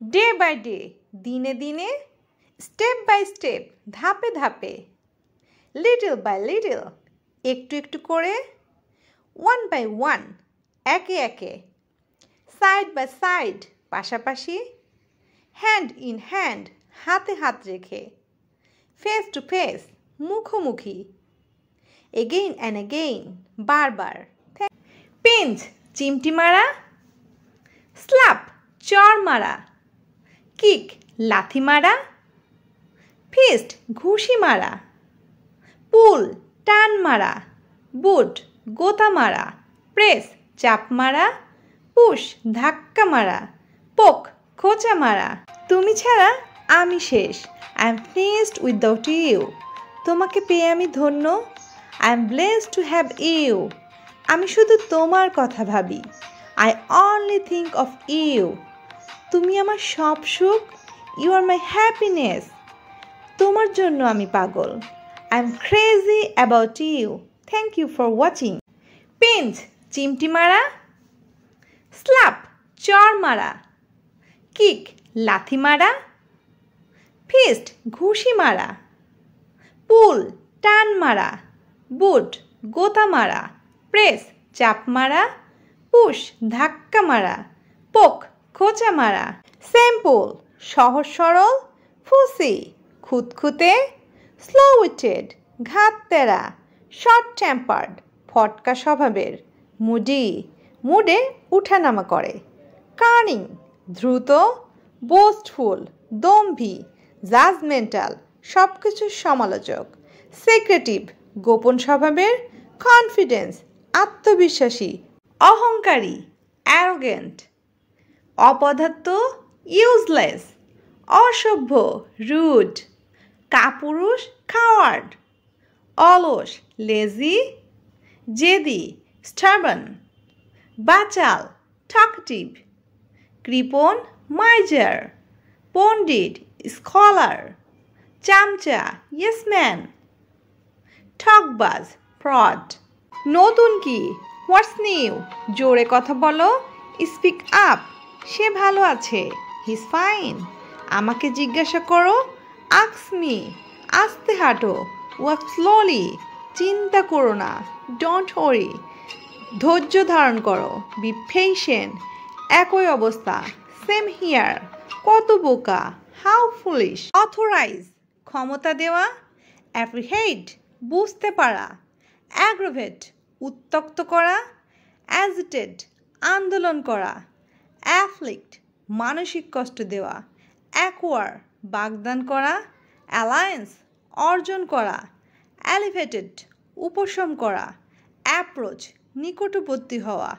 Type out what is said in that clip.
Day by day, দিনে দিনে, step by step, ধাপে ধাপে, লিটল বাই লিটল, একটু একটু করে, ওয়ান বাই ওয়ান, একে একে, সাইড বাই সাইড, পাশাপাশি, হ্যান্ড ইন হ্যান্ড, হাতে হাত রেখে, ফেস টু ফেস, মুখোমুখি, এগেইন অ্যান্ড এগেইন, বারবার। পিঞ্চ, চিমটি মারা, স্ল্যাপ, চড় মারা, কিক, লাথি মারা, ফিস্ট, ঘুষি মারা, পুল, টান মারা, বুট, গোতা মারা, প্রেস, চাপ মারা, পুশ, ধাক্কা মারা, পোক, খোঁচা মারা। তুমি ছাড়া আমি শেষ। I am finished without you. তোমাকে পেয়ে আমি ধন্য। I am blessed to have you. আমি শুধু তোমার কথা ভাবি। I only think of you. তুমি আমার সব সুখ। You are my happiness. তোমার জন্য আমি পাগল। I am crazy about you. Thank you for watching. Pinch, চিমটি মারা, স্ল্যাপ, চড় মারা, কিক, লাথি মারা, ফিস্ট, ঘুষি মারা, পুল, টান মারা, বুট, গোতা মারা, প্রেস, চাপ মারা, পুশ, ধাক্কা মারা, পোক, খোঁচা মারা। সিম্পল, সহজ সরল, ফুসি, খুঁতখুঁতে, স্লো উইটেড, ঘাত তেরা, শর্ট টেম্পার্ড, ফটকা স্বভাবের, মুডি, মুডে উঠানামা করে, কার্নিং, দ্রুত, বোস্টফুল, দম্ভী, জাজমেন্টাল, সব কিছুর সমালোচক, সিক্রেটিভ, গোপন স্বভাবের, কনফিডেন্স, আত্মবিশ্বাসী, অহংকারী, অ্যারোগেন্ট, অপদার্থ, ইউজলেস, অসভ্য, রুড, কাপুরুষ, কাওয়ার্ড, অলস, লেজি, জেদি, স্টারবান, বাচাল, টকটিভ, কৃপণ, মাইজার, পণ্ডিত, স্কলার, চামচা, ইয়েসম্যান, ঠকবাজ, ফ্রড। নতুন কি? What's new? জোরে কথা বলো। Speak up. সে ভালো আছে। His fine. আমাকে জিজ্ঞাসা করো। Ask me. আস্তে হাঁটো। Walk slowly. চিন্তা করো না। Don't worry. ধৈর্য ধারণ করো। Be patient. একই অবস্থা। Same here. কত বোকা। How foolish. অথরাইজ, ক্ষমতা দেওয়া। অ্যাপ্রিহেড, বুঝতে পারা। অ্যাগ্রোভেট, উত্ত্যক্ত করা। অ্যাজিটেড, আন্দোলন করা। অ্যাফ্লিক্ট, মানসিক কষ্ট দেওয়া। অ্যাকোয়ার, বাগদান করা। অ্যালায়েন্স, অর্জন করা। এলিভেটেড, উপশম করা। অ্যাপ্রোচ, নিকটবর্তী হওয়া।